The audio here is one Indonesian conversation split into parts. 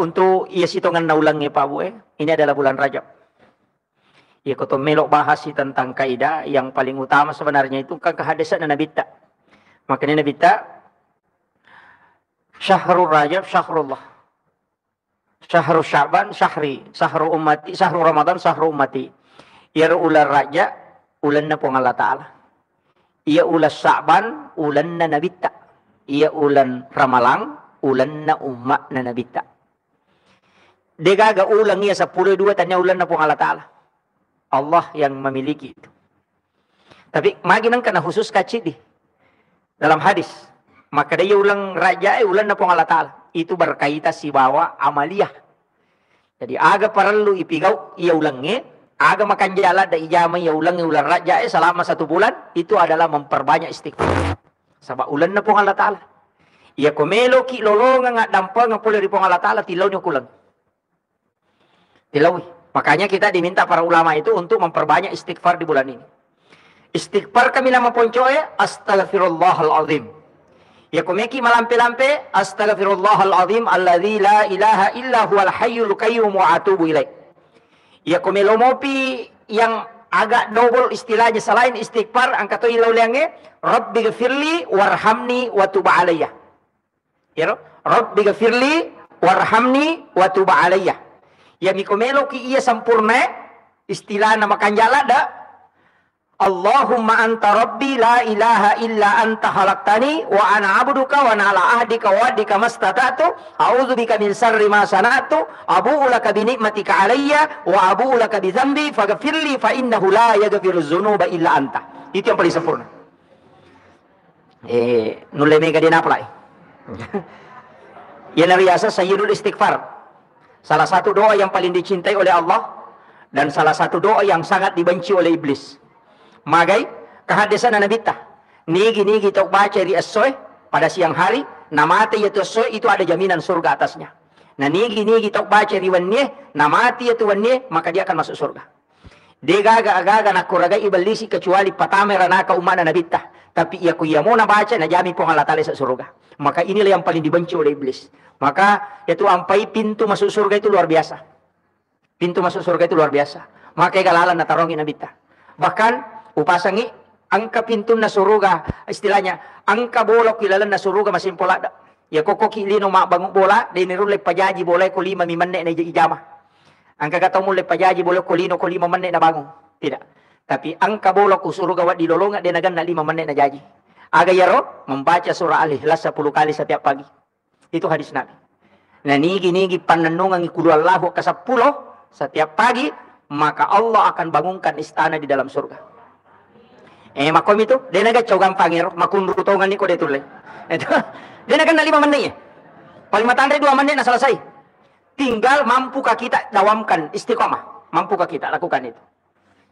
untuk ia sitongan na ulangnya Pak Bu ini adalah bulan Rajab. Ya koto melok bahas tentang kaidah yang paling utama sebenarnya itu kan kehadisan Nabi ta. Makanya Nabi ta Syahrul Rajab syahrullah. Syahrul Sya'ban syahri, syahrul ummati, syahrul Ramadan syahrul ummati. Ya ular raja ulanna pong Allah Ta'ala. Ia ulas Sya'ban ulanna Nabi ta. Ia ulan Ramalang ulanna umma na Nabi ta. Degaga ulang ia 10 tanya ulan na pong Allah Ta'ala. Allah yang memiliki itu. Tapi maginang kana khusus kacid dalam hadis. Maka dia ulang raja ulan na pong Allah Ta'ala. Itu berkaitan si bawa amaliyah. Jadi aga perlu ipigau ia ulangnya. Aga makan jala da ijama ia ulangnya ulan raja selama 1 bulan. Itu adalah memperbanyak istighfar. Sabab ulan na pong Allah Ta'ala. Ia komelo ki lolonga nga dampa nga pula di pong Allah Ta'ala tilaw nyo kulang. Tilawi. Makanya kita diminta para ulama itu untuk memperbanyak istighfar di bulan ini. Istighfar kami nama poncoe astaghfirullahalazim. Ya komeki malampe-lampe astaghfirullahalazim alladzi la ilaha illa huwal hayyul qayyum wa atubu ilaih. Ya komelo mopi yang agak double istilahnya selain istighfar angkat ilaw liangnya rabbighfirli warhamni wa tub alayya. Ya rabbighfirli warhamni wa tub alayya. Ya mikomelo ki iya sampurna istilah nama kanjala da Allahumma anta rabbi la ilaha illa anta khalaqtani wa ana abduka wa ana ala ahdika wa ahdika mastata'tu a'udzubika min syarri ma sana'tu abu'u laka bi ni'matika alayya wa abu'u laka bi dzambi faghfirli fa innahu la yaghfiru dzunuba illa anta. Itu yang paling sempurna. Nulle mega din apply. Yang biasa sayyidul istighfar. Salah satu doa yang paling dicintai oleh Allah dan salah satu doa yang sangat dibenci oleh iblis. Magai kehadisan Nabi ta. Nigi tok baca di asoy pada siang hari, namati itu asoy itu ada jaminan surga atasnya. Nah nigi tok baca di wanne, namati itu wanne maka dia akan masuk surga. Degaga nak kuraga ibalisi kecuali patamera naka umana Nabi ta. Tapi ia mau na baca na jami pong Allah Ta'ala sa surga. Maka inilah yang paling dibenci oleh iblis. Maka itu ampai pintu masuk surga itu luar biasa. Pintu masuk surga itu luar biasa. Maka galalan na tarongin Nabi ta. Bahkan upasangi angka pintu na surga istilahnya angka bolok kilalan na surga masih pola da. Ya koko kilino mak bangun bola dinirulek pajaji boleh ko 5 mimane na ijama. Angka kata mulai pajaji boleh ko 5 menit na bangun. Tidak. Tapi angka bolok ku surga wat dilolonga dia nagan na 5 menit na jaji. Aga yaro membaca surah Al-Ikhlas 10 kali setiap pagi. Itu hadis Nabi. Nah nigi panenungan ikulu Allah ke 10 setiap pagi maka Allah akan bangunkan istana di dalam surga. Makom itu dia naga cogang pangir makun rutongan ni ko dia tulay. Itu dia nagan na 5 menit ya. Paling matandre 2 menit na selesai. Tinggal mampukah kita dawamkan istiqamah. Mampukah kita lakukan itu.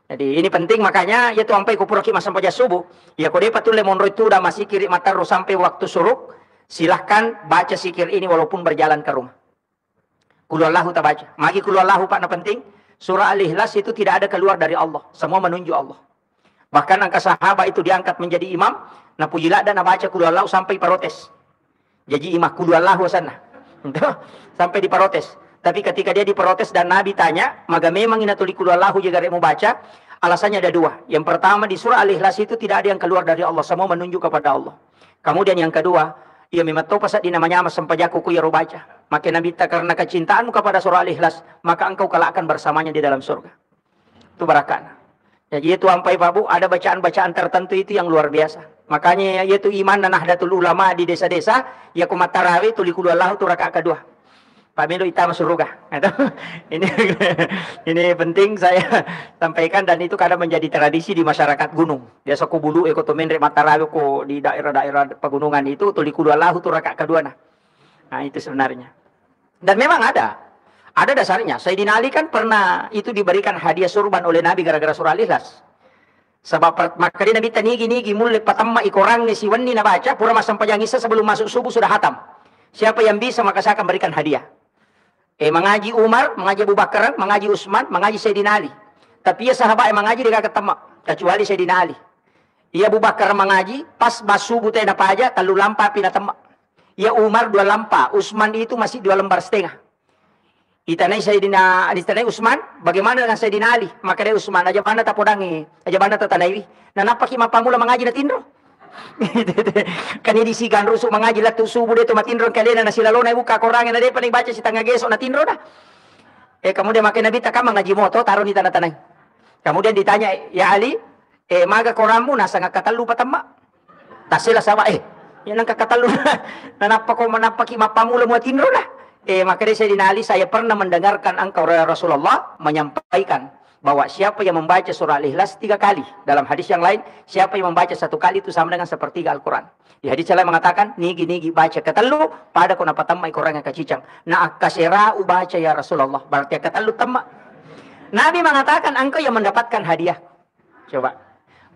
Jadi ini penting makanya ya tu sampai kupuraki masa sampai subuh. Ya kode patul lemon itu udah masih kiri mata sampai waktu suruk. Silahkan baca sikir ini walaupun berjalan ke rumah. Kulullahu ta baca. Magi kulullahu pak na penting. Surah Al-Ikhlas itu tidak ada keluar dari Allah. Semua menunjuk Allah. Bahkan angka sahabat itu diangkat menjadi imam. Na pujila dan na baca kulullahu sampai protes. Jadi imam kulullahu sana. Sampai diprotes. Tapi ketika dia diprotes dan Nabi tanya, maka memang inatuli kulullahu juga mau baca. Alasannya ada 2. Yang pertama di surah Al-Ikhlas itu tidak ada yang keluar dari Allah. Semua menunjuk kepada Allah. Kemudian yang kedua, ia memang tahu pasal di namanya sampajaku ku ya baca. Maka Nabi tak karena kecintaanmu kepada surah Al-Ikhlas, maka engkau kelakkan bersamanya di dalam surga. Itu barakana. Jadi itu ampai babu ada bacaan-bacaan tertentu itu yang luar biasa. Makanya yaitu iman dan nahdlatul ulama di desa-desa, ya kumat tarawih tuli kulullahu tu rakaat kedua. Pak Mendo Ita masuk surga. Ini penting saya sampaikan dan itu kadang menjadi tradisi di masyarakat gunung. Biasa ku bulu ekonomi rek matarawi ku di daerah-daerah pegunungan itu tuli kulullahu tu rakaat kedua nah. Nah itu sebenarnya. Dan memang ada dasarnya. Sayyidina Ali kan pernah itu diberikan hadiah surban oleh Nabi gara-gara surah Al-Ikhlas. Sebab maka dia Nabi tanigi mulai patamma ikorang ni si wani na baca pura masam pajangisa sebelum masuk subuh sudah hatam. Siapa yang bisa maka saya akan berikan hadiah. Mengaji Umar, mengaji Abu Bakar, mengaji Utsman, mengaji Sayyidina Ali. Tapi ya sahabat yang mengaji dia kata kecuali Sayyidina Ali. Ya Abu Bakar mengaji, pas basubuh teh apa aja, kalau lampa pina temak. Ya Umar 2 lampa, Utsman itu masih 2 lembar setengah. Itanay Sayyidina Usman, bagaimana dengan Sayyidina Ali? Maka dia Usman, aja mana tak podangi, aja mana tak tanaywi. Na napaki mapamula mengaji na tindro. Kani disigan rusuk mengaji lah tu subuh dia tu matindro kalian na sila lona buka korangnya na dia paling baca si tangga gesok na tindro dah. Kemudian makin Nabi tak ngaji moto taruh di tanah-tanah. Kemudian ditanya, ya Ali, maga koramu nasa ngakatalu patama. Tasila sama yan ang kakatalo na napaki mapamula mo tinro na. Maka dia Sayyidina Ali, saya pernah mendengarkan engkau Rasulullah menyampaikan bahwa siapa yang membaca surah Al-Ikhlas 3 kali. Dalam hadis yang lain, siapa yang membaca 1 kali itu sama dengan sepertiga Al-Quran. Di hadis yang lain mengatakan, nigi baca katalu pada ko napatamay korang yang kacicang. Na akasera baca ya Rasulullah. Berarti katalu tamma. Nabi mengatakan engkau yang mendapatkan hadiah. Coba.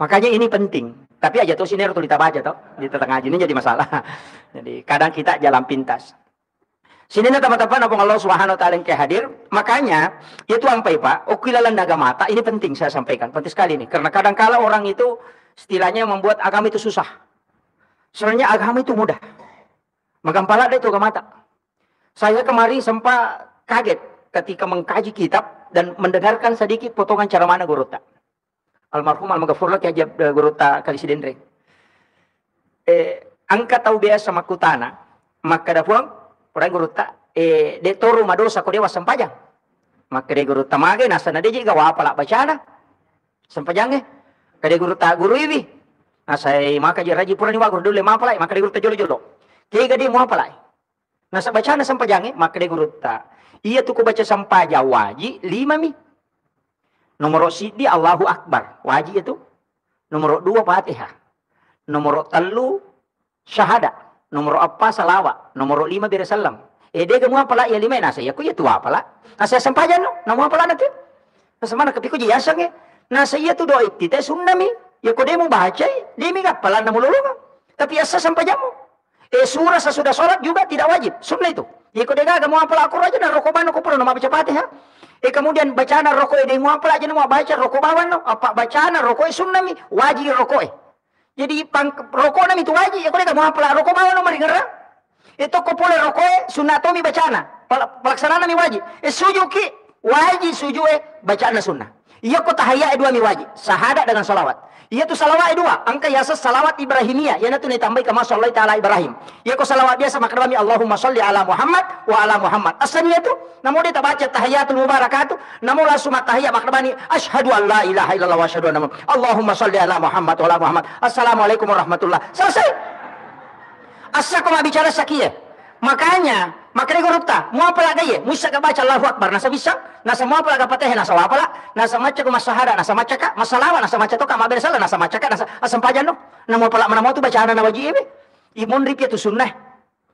Makanya ini penting. Tapi aja tuh sini harus kita baca tuh di tengah ini jadi masalah. Jadi kadang kita jalan pintas. Sini na teman-teman apa Allah Subhanahu wa taala yang hadir. Makanya itu ampai Pak, ukilalan nagamata ini penting saya sampaikan. Penting sekali nih karena kadang-kala orang itu istilahnya membuat agama itu susah. Sebenarnya agama itu mudah. Magampala itu agamata. Saya kemarin sempat kaget ketika mengkaji kitab dan mendengarkan sedikit potongan ceramah guru tak. Almarhum al-maghfurlah Kiai Guru ta Kalisidendre. Angka tahu biasa makutana, maka da puang orang guru ta de toru madosa ko dewa sampajang. Maka de guru ta mage nasana de jiga wa pala bacana. Sampajang kade guru ta guru ibi. Nasai maka je raji pura ni wa guru dule ma pala maka de guru ta jolo-jolo. Kiga de mo pala. Nasa bacana sampajang maka de guru ta. Iya tu ko baca sampaja waji 5 mi. Nomor sidi Allahu Akbar. Wajib itu. Nomor 2 Fatihah. Nomor 3 syahada. Nomor 4 salawat. Nomor 5 birasalam. Dia kamu apalah ya 5 nasa. Ya ku ya tu apalah. Nasa sampajan no. Namu apalah nanti. Nasa mana kepiku jiyasang Nasa iya tu doa itite sunnami. Ya ku demo baca. Demi kapalan namu lulungan. Tapi asa sampajamu. Surah sesudah sholat juga tidak wajib. Sunnah itu. Ya ku dega kamu apalah aku raja dan rokoban aku pernah nama baca Fatihah. Kemudian bacaan rokok dia mau apa aja mau baca rokok bawan no apa bacaan rokok sunnami wajib rokok jadi rokok nami itu wajib ya kalau mau apa rokok bawan no mari ngera itu ko pole rokok sunnatomi bacana pelaksanaan nami wajib sujuki wajib bacaan sunnah iya ko tahiyya 2 mi wajib syahadat dengan salawat iya tu salawat 2 angka yasa salawat Ibrahimiyah yana tu ditambah kama sallallahu taala Ibrahim iya ko salawat biasa makna Allahumma sholli ala Muhammad wa ala Muhammad asalnya tu namun dia tak baca tahiyatul mubarakatuh namun langsung tahiyat makna asyhadu an la ilaha illallah wa asyhadu anna Allahumma sholli ala Muhammad wa ala Muhammad assalamualaikum warahmatullah selesai asa ko bicara sakia makanya guru ta mau apa lagi musa ka baca Allahu Akbar nasa bisa nasa mau apa lagi patah nasa apa lah nasa maca ko masahada nasa maca ka masalawa nasa maca to ka maber salah nasa maca ka nasa asam pajan no namo pala mana tu bacaan na wajib imun rip itu sunnah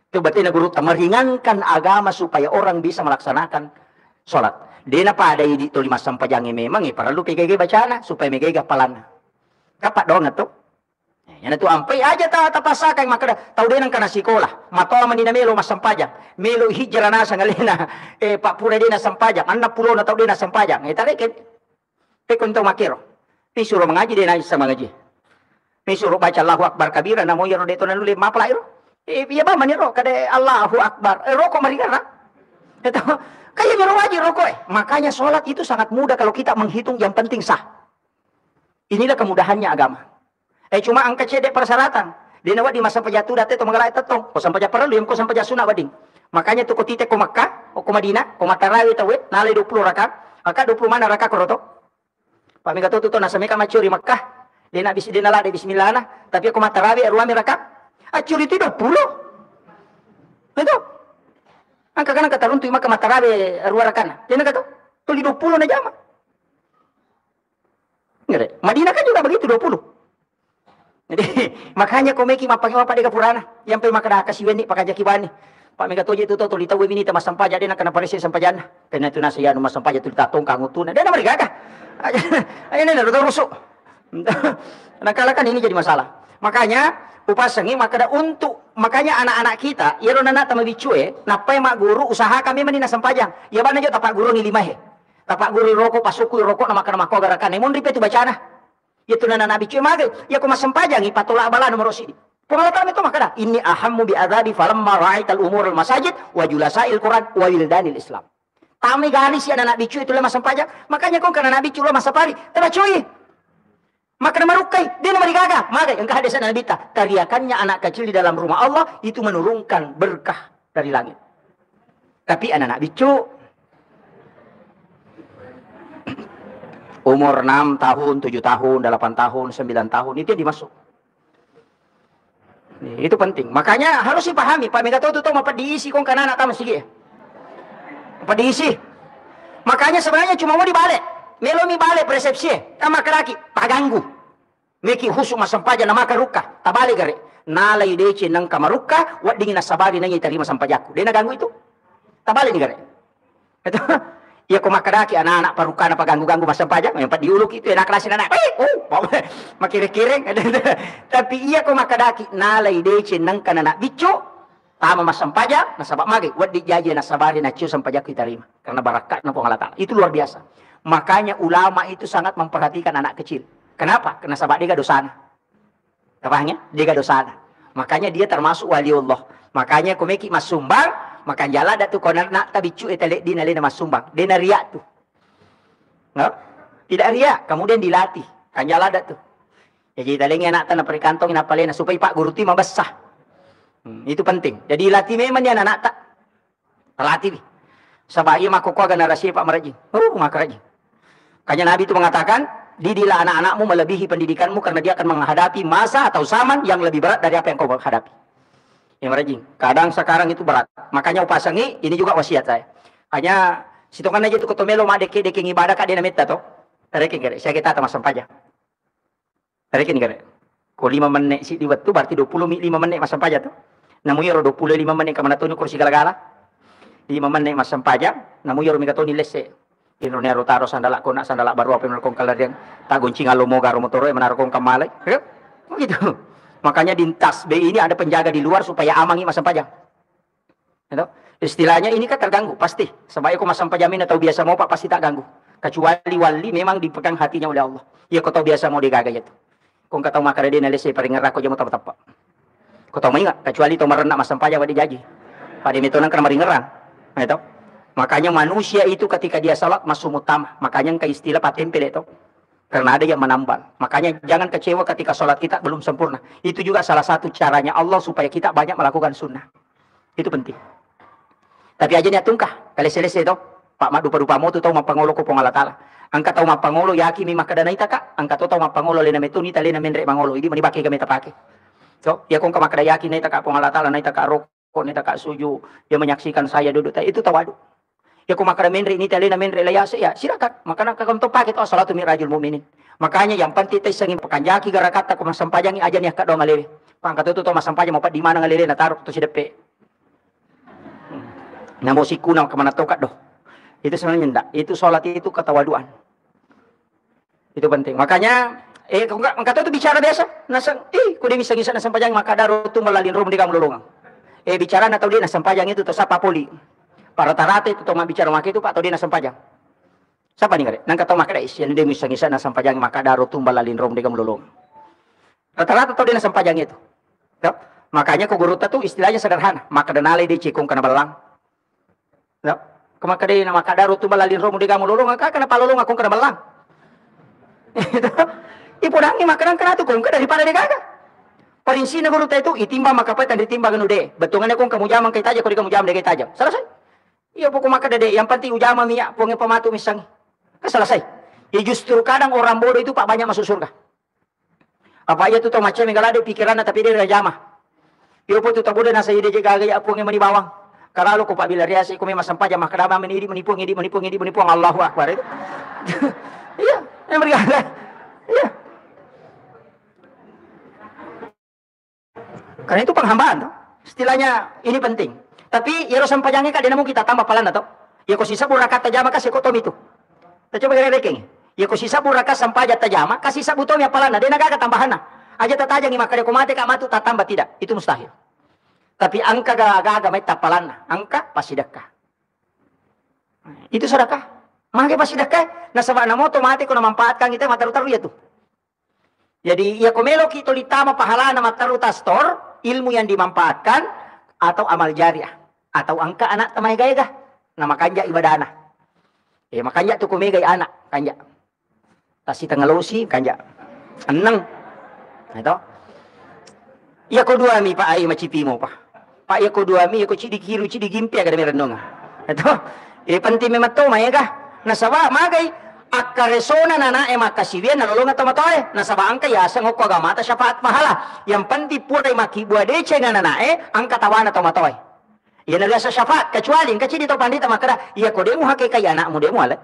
itu berarti na guru ta meringankan agama supaya orang bisa melaksanakan salat dena pada di to 5 sampajang memang perlu pegege bacana supaya megega palana kapak dong atuh yan itu ampai aja tapasa kay makada tau din ang kana sikola matola man melo masampajang melo hijra na sa ngalina pak pura din na sampajang anna pulo na tau din na sampajang tare ke kunto makiro pisuro mengaji din sa mengaji pisuro baca Allahu Akbar kabira namo yaro dito na nulim mapala iro iya ba maniro kade Allahu Akbar roko marigara itu kaya mero wajib roko makanya salat itu sangat mudah kalau kita menghitung yang penting sah inilah kemudahannya agama. Cuma angka cedek persyaratan. Dia nawat di masa pejatu date to mengalai tetong. Ko sampai perlu yang ko sampai sunah wading. Makanya tu ko tite ko Makkah, ko Madinah, ko Matarawi tawet, nalai 20 rakaat. Maka 20 mana rakaat ko roto? Pamika to nasa meka macuri Makkah. Dia nak bisi dia nala de bismillah nah, tapi ko Matarawi ruami rakaat. Acuri itu 20. Itu. Angka kana kata runtu maka Matarawi ruwa rakaat. Dia nak kata, tuli 20 na jama. Ngere. Madinah kan juga begitu 20. Jadi makanya komeki mapagi mapa deka purana yang pe makada kasiweni pakaja kibani pak mega toje itu to lita we minita masampaja dena kana parese sampajana kena tu nasa ya no masampaja tu lita tong kangutuna dena mari gaga ayo nena rodo rusuk nakala kan ini jadi masalah makanya upasangi makada untuk makanya anak-anak kita ya nana tama bicue napai mak guru usaha kami menina sampajang ya bana jo tapak guru ni 5 he tapak guru rokok pasuku rokok na makana mako garakan mon ripe tu bacana itu nana nabi cuy magai ya ko masampajangi patola bala nomor sidi pengalaman itu makada ini ahammu bi adabi falamma ra'aital umur al masajid wa julasail quran wa wildanil islam Tami garis ya anak bicu itu lah masa pajak. Makanya kau karena anak bicu lah masa pari. Tapi cuy. Maka marukai, dia nama digaga. Maka yang kehadisan anak bita. Teriakannya anak kecil di dalam rumah Allah itu menurunkan berkah dari langit. Tapi anak bicu umur 6 tahun, 7 tahun, 8 tahun, 9 tahun itu yang dimasuk. Itu penting. Makanya harus dipahami. Pak Mega tahu apa diisi kong karena anak tamu sih. Apa diisi? Makanya sebenarnya cuma mau dibalik. Melo mi balik persepsi. Kama keraki paganggu. Meki husuk masampaja nama karuka. Tabalik gare. Nalai dece nang kamaruka wat dingin asabari nang terima sampajaku. Dia ganggu itu. Tabalik nih gare. Itu iya ko makaraki anak-anak paruka na paganggu-ganggu masampaja. Yang diuluk itu enak kelasin anak. Makire-kireng. Tapi iya ko makadaki nalai dece nang kanana bicu. Tama masampaja nasabak magi wat dijaji nasabari na ciu sampajaku diterima. Karena barakat na Allah Ta'ala. Itu luar biasa. Makanya ulama itu sangat memperhatikan anak kecil. Kenapa? Karena sahabat dia dosana. Apanya? Dia dosana. Makanya dia termasuk waliullah. Makanya kumeki mas sumbang, maka jala datu konar nak tabicu etelek dina lena mas sumbang. Dena riak tu. Nggak? Tidak riak, kemudian dilatih. Kan jala datu. Jadi talengnya nak tanah perikantong ina palena supaya pak guru ti mabesah. Itu penting. Jadi latih memang dia anak tak. Latih. Sabah iya makukuha generasi Pak Marajin. Makarajin. Kanya Nabi itu mengatakan, didilah anak-anakmu melebihi pendidikanmu karena dia akan menghadapi masa atau zaman yang lebih berat dari apa yang kau hadapi. Ya Marajin. Kadang sekarang itu berat. Makanya upasangi, ini juga wasiat saya. Hanya situngan aja itu ketomelo deke ibadah kak dia namita toh. Tarekin gare. Saya kita sama sampaja. Tarekin gare. Kau 5 menit si diwat tu berarti 25 menit mas sampaja tuh. Namun yoro 25 menit kamana tunu kursi galagala. 5 menit mas sampaja. Namun yoro migatoni lese. Indonesia rotaro sandalak kona sandalak baru apa menarkong kalarian taguncing alomo garo motoro menarkong kamalay. Begitu. Makanya di tas B ini ada penjaga di luar supaya amangi mas sampaja. Gitu. Istilahnya ini kan terganggu pasti. Sebab aku mas sampajamin atau biasa mau pak pasti tak ganggu. Kecuali wali memang dipegang hatinya oleh Allah. Ya kau tahu biasa mau digaga itu. Kau nggak tahu makanya dia nalisi paling ngerak kau jamu tapak. Kau tahu ingat kecuali itu merenak mas sampaja wadi jaji. Pada metonan karena meringerang. Gitu. Makanya manusia itu ketika dia salat masuk utama. Makanya ke istilah patempel itu. Karena ada yang menambal. Makanya jangan kecewa ketika salat kita belum sempurna. Itu juga salah satu caranya Allah supaya kita banyak melakukan sunnah. Itu penting. Tapi aja niat tungkah. Kali selesai itu. Pak Mak dupa-dupa mo tu tahu mapangolo ko pong Allah Ta'ala. Angka tahu mapangolo yaki mi makadana itaka. Angka tahu mapangolo lena metuni ta lena menrek mangolo. Ini manibaki kami tapake. So, ya kung kamakada yaki na itaka pong Allah Ta'ala na itaka roko na itaka suju. Dia menyaksikan saya duduk. Itu tawadu. Ya kung makaraminri ini tali na minri layasa ya silakan maka nakakanto pakit o salatu mirajul mu'minin. Makanya yang penting tayo sangin pakanjaki garakata kung masampajangi aja niya kadong ngalili. Pangkatuto to masampajan mo pa di mana ngalili natarok to si depe. Namusik kunang kamanatokat do. Itu sebenarnya enggak. Itu salat itu ketawaduan. Itu penting. Makanya kung katuto bicara biasa nasang kundi misang-isa nasampajang makadaro tu malalin rum di kamululungang. Bicara na tao di nasampajang itu to sa papuli. Para tarate itu tong bicara maki itu Pak tadi na sampajang. Siapa nih gare? Nang katong makada isyan dia misang-isa na sampajang makadaro tumbal lalin rom dega mululong. Rata-rata tadi na sampajang itu. No? Makanya ko guru tu istilahnya sederhana, makadanalay di cikong kana balang. No? Kumakade na makadaro tumbal lalin rom dega mululong ka kana palulong akong kana balang. Ipudangi makanan kana tu kung ka daripada degaga. Parinsi na guru itu itimbang makapait dan ditimbang ganude. Betungan akong kamu jamang kay tajam ko di kamu jamang degay tajam. Selesai. Iya pokok maka dede, yang penting ujama minyak, pokoknya pematu misalnya. Kan selesai. Ya justru kadang orang bodoh itu Pak banyak masuk surga. Apa aja tuh tau macam yang ada pikiran tapi dia rajama. Iya pokok tuh tak bodoh nasa ide jaga gaya pokoknya menibawang. Karena lu kok Pak bila riasi kau memang sampah jamah kedama menipu Allahu Akbar itu. Iya, yang berganda. Iya. Karena itu penghambaan tuh. Istilahnya ini penting. Tapi ya sampajangnya kak dia namun kita tambah palan atau ya ko sisa burakat tajama kasih kotom itu. Kita coba reking. Ya ko sisa burakat sampaja tajama kasih sisa butom ya palan dia naga tambahan na. Aja tatajang maka dia kumate kak matu tatambah tidak. Itu mustahil. Tapi angka gaga may tapalan na. Angka pasidakah. Itu sedekah. Mangke pasidakah. Nasaba na mo otomatik ko na manfaatkan kita mataru-taru ya tuh. Jadi ya komelo kita litama pahala na mataru-tastor ilmu yang dimanfaatkan atau amal jariah. Atau angka anak tamay gaya na makanja ibadana. Makanya tu kumigay anak, kanya. Tas si tangalosi, kanya. Anang. Ito. Iya ko dua mi pa ay macipi mo pa. Pa iya ko dua mi, iya ko cidikiru, cidigimpi agad meron nga. Ito. Panti mi mato, maya ka. Nasawa, magay. Akaresona na na makasibian nalulungan tomatoy nasabaan kaya sang ko agamata syafaat mahala yang panti puray makibua dece nga nanae ang katawan na tomatoy yan naga sa syafaat kecuali kaci dito pandita makada iya ko demo hake kaya anak mo demo ala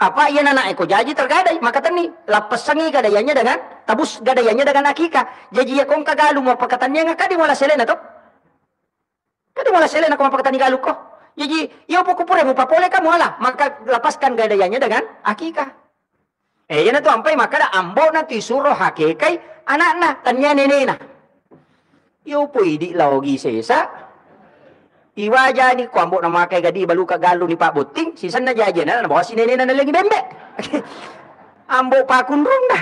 apa iya nanae ko jaji tergadai maka tani lapas sangi gadayanya dengan tabus gadayanya dengan akika jadi iya kong kagalu mo pagkatannya nga kadi wala selena to kadi wala selena ko mapagkatani galu ko. Jadi, ya pokok mo papole kamu ala, maka lepaskan gadayanya dengan akikah. Yan na to ampay maka da ambo na tisuro hakikay anak na tanya nenena. Yo pwede lagi sesa. Iwaja ni ko ambo na makay gadi baluka galo ni Pak Buting, sisan na jaja na bawa si nenena na lagi bembe. Ambo pa kunrung na.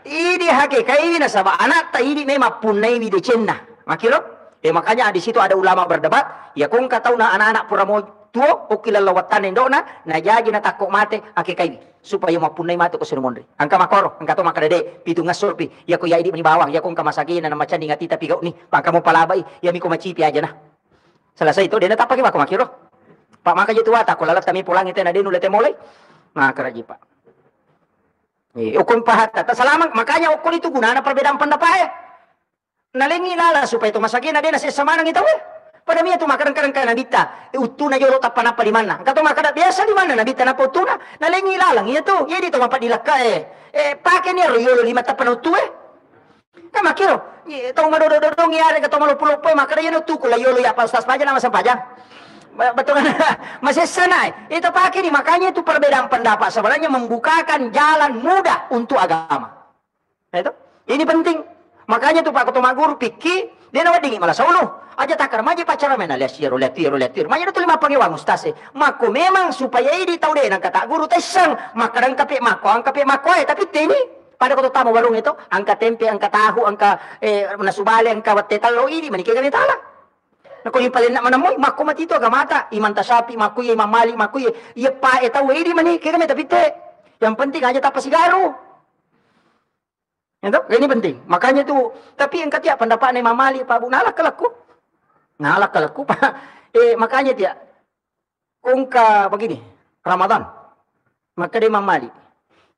Ini hakikay na sa anak ta ini may mapunay ni decena. Makilo? Makanya di situ ada ulama berdebat. Ya kung kataw na anak-anak pura mo tuo o kilalawatan endo na najaji na takok mate akikay supaya mapunay mate ko sinumondri. Angka makoro, angka to makadade pitu ngasolpi. Ya ko ya idi ni bawah, ya kung kamasagina na machan ngati tapi gaw ni pangka mo palabay, ya mi ko macipi aja na. Selesai itu dia natapake ba ko makiro. Pak maka jitu wata ko lalat kami pulang ite na din ulete molay. Makaraji pak. Ukun pahat ta salamat makanya ukun itu gunana perbedaan pendapat. Nalingi lala supaya itu masakin na din na sesama nang itaw Pada miya tumakarang-karang ka nabita, utuna yoro tapan apa di mana? Kato makada biasa di mana nabita na po utuna? Nalingi lalang iya tu, iya dito mapadilaka pakai ni yoro 5 tapan utu Kama kiro, tau madododong yari kato malupulopo makada yan utu kula yolo ya pastas paja nama sampaja. Betul kan? Masih sana. Itu pakai nih makanya itu perbedaan pendapat sebenarnya membukakan jalan mudah untuk agama. Itu ini penting. Makanya tuh Pak Ketua Guru pikir dia nawa dingin malah sauluh aja takar maji pacara mena liatir. Makanya itu 5 pangewang ustase. Mako memang supaya ini tahu deh nang kata guru tesang makarang kape mako tapi ini pada kota tamu warung itu angka tempe, angka tahu, angka nasubale, angka watetalo ini manikigan ni tala. Nah, kung ipalin na manamoy, mako matito agamata, iman tasapi, mako imam mali, mako iya pa etaw ini manikigan tapi te. Yang penting aja tapasigaru. Itu ini penting. Makanya itu, tapi yang ketiak pendapat Imam Malik Pak Bu nalak kelaku Pak. Makanya dia kung ka begini Ramadan. Maka dia Imam Malik.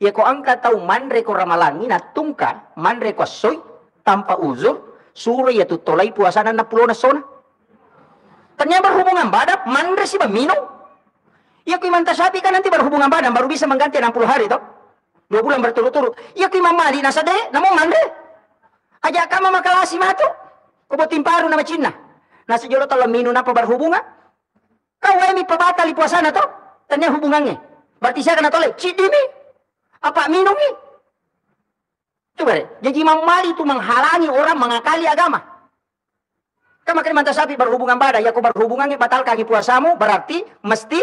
Ya ko angka tahu manre ko ramalangi na tungka manre ko soy tanpa uzur suruh ya tutolay puasa na 10 na sona. Ternyata berhubungan badan manre si minum. Ya ko imanta sapi kan nanti berhubungan badan baru bisa mengganti 60 hari toh. 2 bulan berturut-turut. Ya ki mamali nasa de, namo mande. Aja kama makalasi mato. Kubo timparu na macina. Nasa jolo talo minu na pa berhubungan. Kau mi pabatal di puasa na to. Tanya hubungannya. Berarti saya kena toleh. Cidimi. Apa minumi? Coba deh. Jadi Imam Malik itu menghalangi orang mengakali agama. Kama kena manta sapi berhubungan badan. Ya kau berhubungannya batal kaki puasamu. Berarti mesti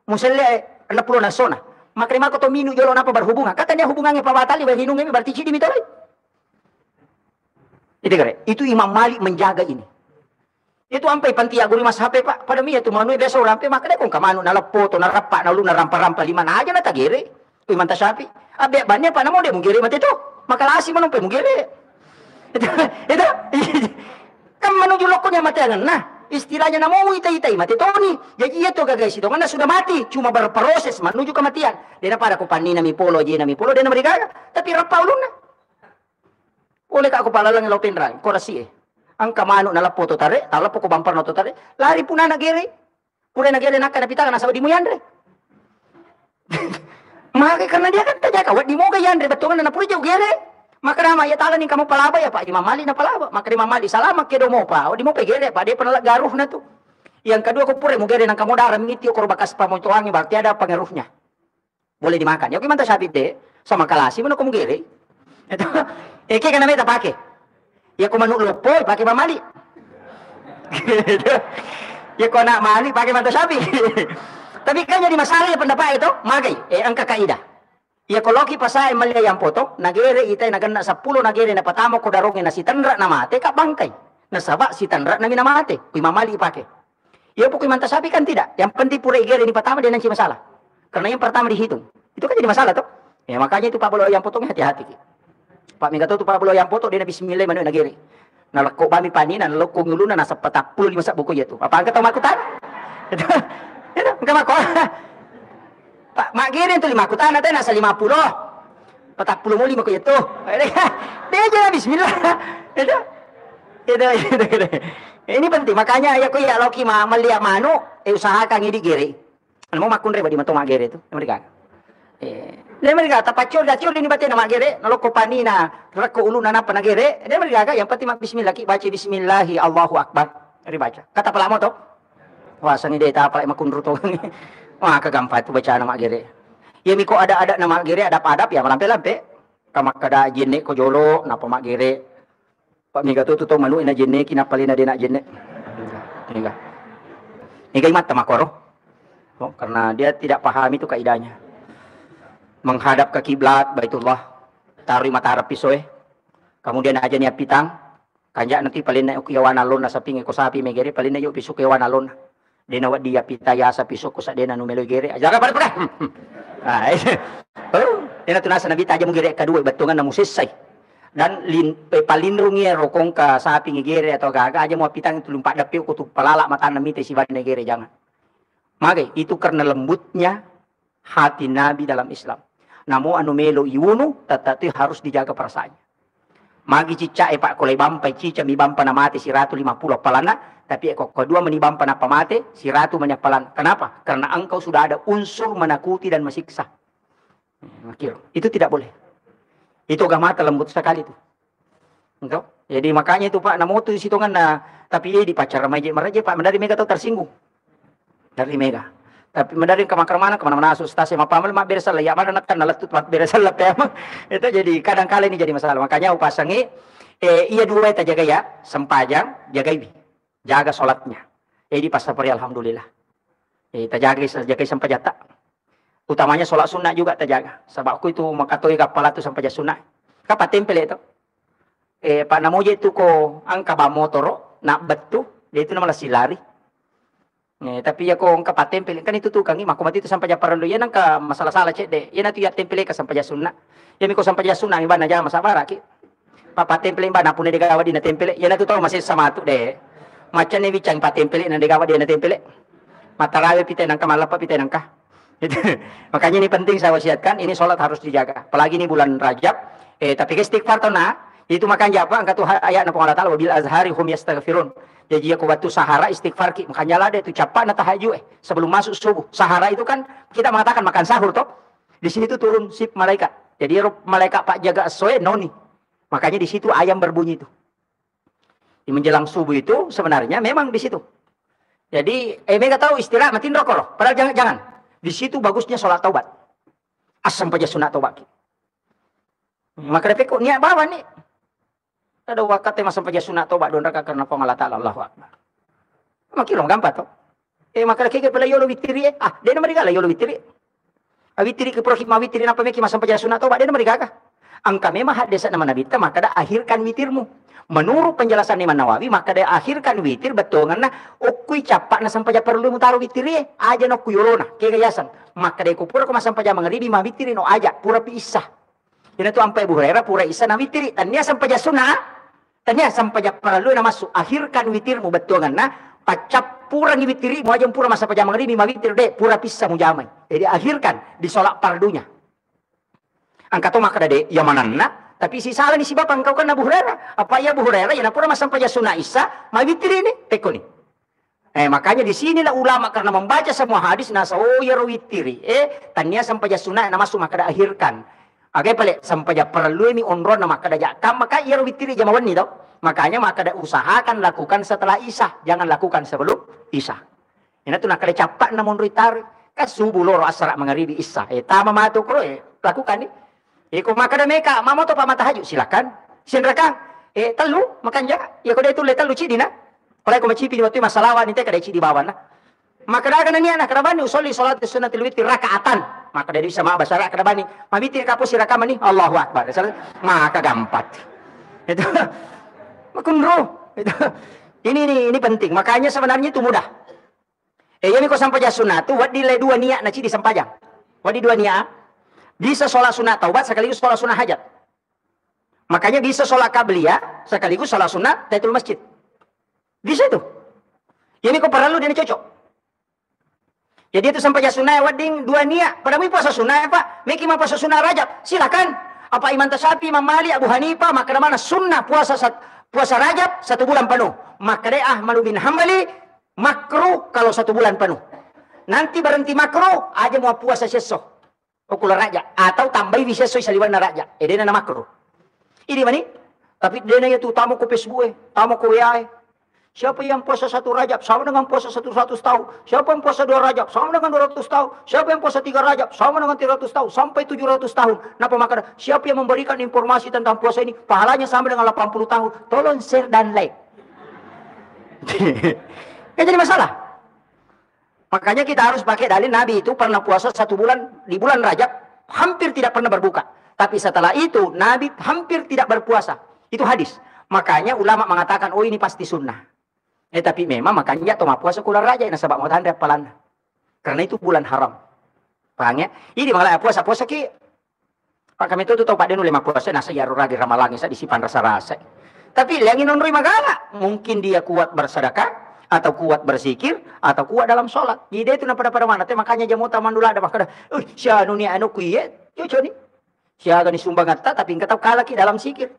muselnya 60 nasona. Makrima ko to minu jolo napa berhubungan. Katanya hubungannya pabatali berhinungnya berarti cidi mitolay. Itu kare. Itu Imam Malik menjaga ini. Itu ampai pantia guri mas HP Pak. Pada mi itu manu biasa orang pe makanya kung kamanu na lapoto na rapa na lu na rampa-rampa 5 na aja na tagire. Iman ta sapi. Abe banyak pa namo de mugire mati to. Makalasi manu pe mugire. Itu. Kan menuju lokonya mati angan. Nah, istilahnya namo itai-itai mati toni. Jadi itu guys itu karena sudah mati cuma berproses menuju kematian. Dia pada ko panina mi polo dia na mereka tapi rapa ulun na. Oleh ka ako palalang laupin ran korasi ang kamano na lapo to tare talapo ko bampar no to tare lari puna nagere nakana pitakan nasa di mo yandre. Maka karena dia kan tanya kawat di mo ga yandre betul na puri jauh gere. Maka nama ya tala ni kamu palaba ya Pak Imam Malik na palaba. Maka Imam Malik salamat kedo mo pa. O di mo pegere pa dia pernah garuh na tu. Yang kedua ko pure mo gere nang kamu darah mitio ko bakas pamontoangi berarti ada pengaruhnya. Boleh dimakan. Ya gimana sapi deh sama kalasi mana kamu gere. Itu kayak kana meta pakai. Ya ko manuk lopo pakai Imam Malik. Ya ko nak Malik pakai mata sapi. Tapi kan jadi masalah ya pendapat itu magai angka kaidah. Ya koloki pasay malya yang poto, nagere itay naganda sa 10 nagere na patamo ko darongin na si Tanra na mate ka bangkay. Nasaba si Tanra na minamate, kuy mamali ipake. Ya pokoknya mantap sapi kan tidak. Yang penting pura igere ini pertama dia nanti masalah. Karena yang pertama dihitung. Itu kan jadi masalah tuh. Ya makanya itu Pak Bolo yang potongnya hati-hati. Pak Mingga tuh Pak Bolo yang potong dia bismillah manu nagere. Nah lekok bami pani nan lekok nguluna nasa petapul lima sak buku ya tuh. Apa angkat tahu makutan? Itu enggak mako. Pak mak gere itu 5 kutan ada nasa 50. Petapul mau 5 ku ya tuh. Dia aja bismillah. Itu. Ini penting makanya ya ko ya loki malia manu usahakan ini gere. Anu mau makun reba di matong magere itu. Mereka. Dia mereka tapacol dacol ini batin nama gere naloko panina reko ulu nana panagere. Dia mereka yang penting bismillah ki baca bismillahi Allahu akbar. Ari baca. Kata pelamo to. Wah sangi dia ta apa makun ruto. Wah kagampat tu baca nama gere. Ya miko ada nama gere adap-adap ya malampe-lampe. Kamak kada jenne ko jolo napa mak gere. Pak Mega tu tuh malu ina jenne kina palina dia nak jenne. Enggak. Ini mata makoro. Oh, karena dia tidak paham itu kaidahnya. Menghadap ke kiblat Baitullah, taruh mata harap pisoe. Kemudian aja niat pitang. Kanja nanti palin na yawan alon na saping ko sapi megere palin na yo pisuk yawan alon. Dena wad dia pitaya sa pisuk ko sa dena numelo gere. Aja ka pare. Ah, oh, dena tunasa na bita aja mo gere kadua batungan na musisay. Dan palinrungnya rokong ke sapi ngegere atau gaga aja mau pitang itu lumpat dapiu kutu pelala mata namite si bani negere jangan. Maka itu karena lembutnya hati Nabi dalam Islam. Namun anu melo iunu tetapi harus dijaga perasaannya. Magi cica pak kolai bampai cica mi bampa na mate si ratu 50 palana tapi kok kedua menibampa na pamate si ratu banyak palan. Kenapa? Karena engkau sudah ada unsur menakuti dan mesiksa. Itu tidak boleh. Itu agama lembut sekali itu. Enggak. Jadi makanya itu Pak namo tu situ kan tapi di pacar meraja Pak mendari mega tahu tersinggung. Dari mega. Tapi mendari ke mana kemana-mana asus stasi mapamal mak beresal ya mana nak kan nalatut mak beresal lah emang. Itu jadi kadang-kala ini jadi masalah. Makanya upasangi iya dua itu jaga ya sempajang jaga ibi. Jaga salatnya. Di pasal pari alhamdulillah. Kita jaga sempajata. Utamanya sholat sunnah juga terjaga. Sebab aku itu makatoi kapala tu sampai sunnah. Kapa tempel itu. Pak namoje itu ko angka ba motoro nak betu dia itu nama silari. Tapi ya ko angka pa tempel kan itu tukang mako mati itu sampai paralo yan angka masalah salah cek deh. Yan itu ya tempel ka sampai sunnah. Ya miko sampai sunnah iban aja masabara ki. Papa tempel iban na pune degawa di na tempel. Yan itu tahu masih sama tu deh. Macam ni bicang pa tempel na degawa di na tempel. Matarawe pite nangka malapa pite nangka. Makanya ini penting saya wasiatkan, ini sholat harus dijaga. Apalagi ini bulan Rajab. Tapi istighfar tuh itu makanya apa? Angkat tuh ayat na Allah Ta'ala wabil azhari hum yastaghfirun. Jadi aku waktu sahara istighfar ki. Makanya lah dia itu capak na tahajud sebelum masuk subuh. Sahara itu kan kita mengatakan makan sahur toh. Di sini tuh turun sip malaikat. Jadi malaikat Pak jaga soe noni. Makanya di situ ayam berbunyi itu. Di menjelang subuh itu sebenarnya memang di situ. Jadi mereka tahu istirahat matiin rokok loh. Padahal jangan. Di situ bagusnya sholat taubat. Asam saja sunat taubat. Maka dia kok niat bawa nih. Ada wakatnya masam saja sunat taubat don raka karena pengalat Allahu Akbar. Makin gampang toh. Maka dia kepala yolo witiri dia nama dia yolo witiri. Witiri ke prohim witiri apa meki masam saja sunat taubat dia nama dia. Angka memang hadis nama Nabi kita maka dah akhirkan witirmu. Menurut penjelasan Imam Nawawi maka dia akhirkan witir betul karena okui capak na sampai perlu mutaruh witir aja no kuyolona kegayasan maka dia kupura ko sampai mangribi ma witir no aja pura pisah ini tu ampai Hurairah pura isa na witir tanya sampai sunnah tanya sampai perlu na masuk akhirkan witirmu betul karena pacap pura ni witiri mu aja pura masa sampai mangribi ma witir deh pura pisah mu jamai jadi akhirkan di sholat pardunya angkat tu maka deh yamananna. Tapi si salah ni si bapak engkau kan Abu Hurairah. Apa ya Abu Hurairah? Ya napura masam pada sunnah Isa. Mawitri ini. Teko ni. Makanya di sinilah ulama karena membaca semua hadis. Nasa ya rawitiri. Tanya sampai sunnah nama masuk maka dah akhirkan. Agak pelik. Sampai perlu ini onron maka dah jakam. Maka ya rawitiri jamawan ni tau. Makanya maka dah usahakan lakukan setelah Isa. Jangan lakukan sebelum Isa. Ini tu nak ada capak namun ritar. Kan subuh loro asrak mengaribi Isa. Tama matu kro lakukan ni. Kung makada meka, mamo to pamatahaju, silakan. Sinrakang, telu, makan ja. Ya kau itu telu cidi na. Kalau kau macipi di waktu masalawan, ini kada cidi bawan na. Maka dah kana niya na kadabani usoli salat sunat witir rakaatan. Maka dari bisa bahasa Arab kadabani. Mabitir kapo si rakama ni Allahu Akbar. Maka gampat. Itu makunro. Itu ini penting. Makanya sebenarnya itu mudah. Yami ko sampaja sunatu, wadi le dua niat na di sampajang. Wadi dua niat. Bisa sholat sunat taubat sekaligus sholat sunat hajat. Makanya bisa sholat qabliyah sekaligus sholat sunat tahiyatul masjid. Bisa itu. Yami ko perlu dia cocok. Jadi itu sampaja sunat wading dua niat. Pada puasa sunat Pak, Miki mau puasa sunat Rajab, silakan. Apa Imam Syafi'i, Imam Malik, Abu Hanifah, maka mana sunnah puasa Rajab 1 bulan penuh. Maka Ahmad bin Hambali makruh kalau 1 bulan penuh. Nanti berhenti makruh aja mau puasa seso. Okula raja atau tambah bisa seso saliwan raja. Dia nama makruh. Ini mana? Tapi dia nanya tuh tamu ko Facebook, tamu ko WA. Siapa yang puasa 1 Rajab sama dengan puasa 100 tahun. Siapa yang puasa 2 Rajab sama dengan 200 tahun. Siapa yang puasa 3 Rajab sama dengan 300 tahun sampai 700 tahun. Napa maka siapa yang memberikan informasi tentang puasa ini pahalanya sama dengan 80 tahun. Tolong share dan like. Kan jadi masalah. Makanya kita harus pakai dalil Nabi itu pernah puasa 1 bulan di bulan Rajab hampir tidak pernah berbuka. Tapi setelah itu Nabi hampir tidak berpuasa. Itu hadis. Makanya ulama mengatakan oh ini pasti sunnah. Tapi memang makanya toma puasa kular raja yang sebab mau tanda palan. Karena itu bulan haram. Paham ya? Ini malah puasa ki. Pak kami itu tahu Pak Denu 5 puasa nasa ya ragi ramalangi sa disipan rasa-rasa. Tapi yang inonroi magala, mungkin dia kuat bersedekah atau kuat berzikir atau kuat dalam sholat. Ide itu pada mana? Makanya jamu taman dulu ada makanya. Sia anu ni anu kuye, yo ni. Sia gani sumbang atta tapi engkau tahu kalah ki dalam zikir.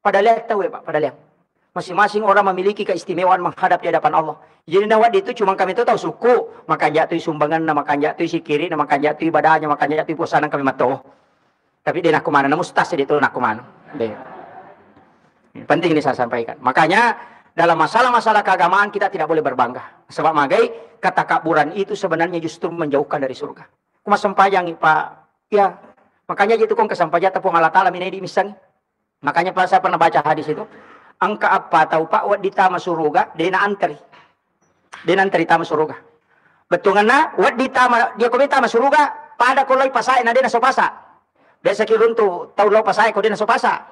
Pada lihat tahu ya Pak, pada lihat. Masing-masing orang memiliki keistimewaan menghadap di hadapan Allah. Jadi nawad itu cuma kami itu tahu suku, maka jatuh sumbangan, maka jatuh sikiri, maka jatuh ibadahnya, maka jatuh puasaan kami matoh. Tapi dia nak kemana? Mustas dia itu nak kemana? Penting ini saya sampaikan. Makanya dalam masalah-masalah keagamaan kita tidak boleh berbangga. Sebab magai ketakaburan itu sebenarnya justru menjauhkan dari surga. Kuma sempajang Pak. Ya, makanya itu kong kesampajat tepung Allah Ta'ala ini misang. Makanya Pak saya pernah baca hadis itu. Angka apa tahu Pak wad ditama suruga dena antri tama suruga betulna wad ditama dia ko ditama suruga pada koloi pasai na dena sopasa desa kirun tu tahu lo pasai ko dena sopasa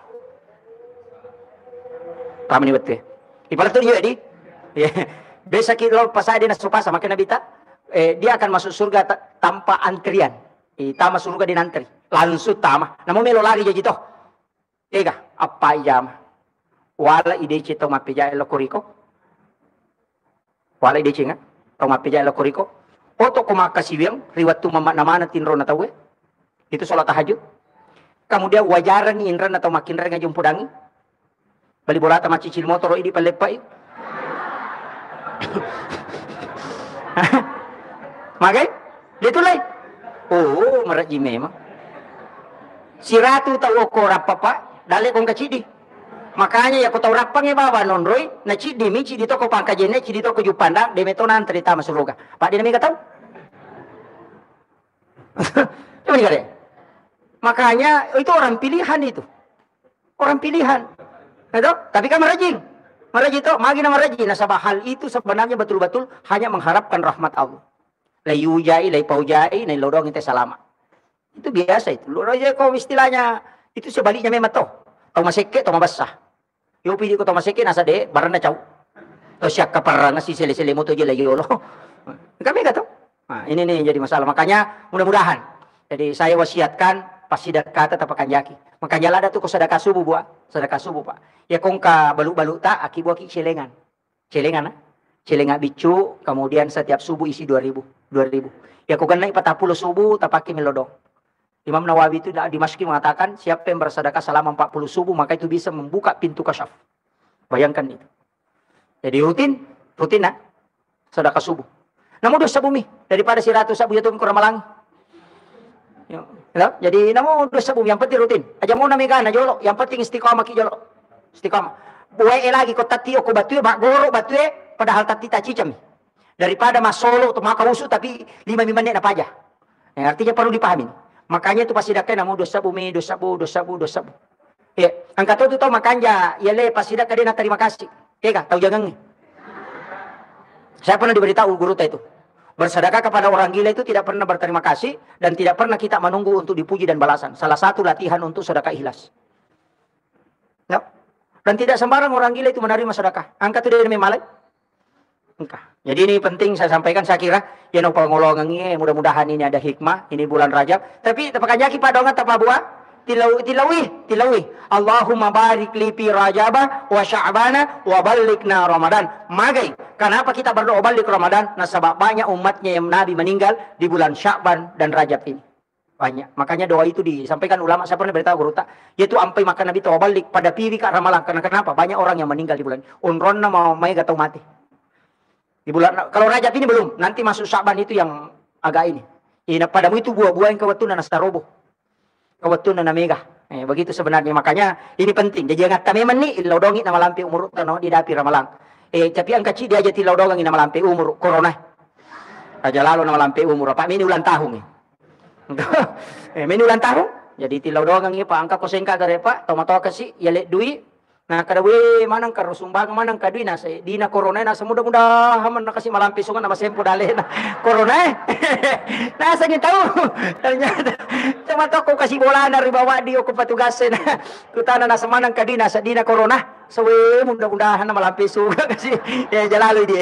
paham ni betul ibarat tu dia di desa kirun pasai dena sopasa makanya bita dia akan masuk surga tanpa antrian tama suruga dena antri langsung tama namo melo lari jadi toh ega apa jam wala ide cito mapija elo koriko wala ide cinga tong mapija elo koriko oto ko makasibiang riwat tu mama namana tinro na tawe itu salat tahajud kemudian wajaran ni indra atau makinra nga jumpudangi bali bolata macicil motor idi palepai magai ditulay oh maraji memang si ratu tahu ko rapapa dale kong kacidi. Makanya ya kau tahu rapang ya bawa nonroi, na cidi mi cidi toko pangkajene cidi toko jupandang demetonan cerita masuruga. Pak dia mereka tahu? Coba nih deh. Makanya itu orang pilihan itu, orang pilihan. Itu, tapi kan merajin itu, magi nama merajin. Nasabah hal itu sebenarnya betul-betul hanya mengharapkan rahmat Allah. Lai ujai, lai paujai, lai lodong itu salama. Itu biasa itu. Lodong kau istilahnya itu sebaliknya memang toh. Tau maseke, tau mabasah. Yo pidi ko tau maseke, nasa de, barang na caw. Tau siya kaparang si sele-sele mo to jela yolo. Kami kata. Nah, ini nih jadi masalah. Makanya mudah-mudahan. Jadi saya wasiatkan pasti kata tapakan yaki. Makanya ada tuh ko sedekah subuh buat. Sedekah subuh Pak. Ya kong ka balu-balu tak aki buat celengan. Celengan celengan bicu, kemudian setiap subuh isi 2000. Ya kong naik 40 subuh tapaki melodong. Imam Nawawi itu di Masjid mengatakan siapa yang bersedekah selama 40 subuh maka itu bisa membuka pintu kasyaf. Bayangkan itu. Jadi rutin nah sedekah subuh. Namun dosa bumi daripada si ratu sabu itu ke Ramalangi. Ya, jadi namun dosa bumi yang penting rutin. Aja mau namigana jolo, yang penting istiqamah ki jolo. Istiqamah. Buai lagi ko tati ko batue mak goro batue padahal tati tacicam. Daripada masolo atau maka usu tapi 5 menit apa aja. Yang artinya perlu dipahami. Makanya itu pasti dakai namu dosa bumi, dosa bu. Ya, angkat itu tahu makanya, ya le pasti dakai dia nak terima kasih. Ya tahu jangan nih. Saya pernah diberitahu guru itu. Bersedekah kepada orang gila itu tidak pernah berterima kasih dan tidak pernah kita menunggu untuk dipuji dan balasan. Salah satu latihan untuk sedekah ikhlas. Ya. Dan tidak sembarang orang gila itu menerima sedekah. Angkat itu dari malai. Jadi ini penting saya sampaikan, saya kira ya no pangolongan ini mudah-mudahan ini ada hikmah ini bulan Rajab. Tapi tapakanyaki padongan tapabua tilawi. Allahumma barik li fi Rajaba wa Sya'bana wa balikna Ramadan. Magai, kenapa kita berdoa balik Ramadan? Nah, sebab banyak umatnya yang Nabi meninggal di bulan Sya'ban dan Rajab ini. Banyak. Makanya doa itu disampaikan ulama, saya pernah beritahu guru tak, yaitu ampai maka Nabi doa balik pada piwi ka ramalan. Karena kenapa? Banyak orang yang meninggal di bulan ini. Unronna mau mai gatau mati. Di bulan, kalau Rajab ini belum, nanti masuk Sya'ban itu yang agak ini. Padamu itu buah-buah yang kebetulan nastarobo. Kebetulan na mega. Begitu sebenarnya. Makanya ini penting. Jadi jangan kami nih ilau dongi nama lampi umur tano di dapi ramalang. Tapi ang kecil dia jadi ilau dongi nama lampi umur corona. Raja lalu nama lampi umur apa? Ini ulang tahun nih. Ini ulang tahun. Jadi tilau dongi ini pak angka kosengka gare pak. Tomato kasih ya lek duit. Nah kada we manang karo sumbang manang kadui na sa di na corona na sa mudah-mudahan man nakasi malampi sungan na masempo dali na corona. Nasa ni tahu. Ternyata cuma to ko kasi bola na ribawa di ko patugasen. Kutana na sa manang kadui na sa di na corona. So we mudah-mudahan na malampi sungan kasi ya jalalo di.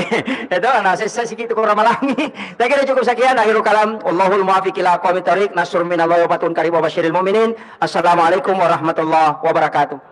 Ito na sa sikit ko ramalangi. Dagere cukup sekian akhirul kalam. Allahul muwaffiq ila aqwamit thariq. Nasrun minallahi wa fatun qarib wa basyiril mu'minin. Assalamualaikum warahmatullahi wabarakatuh.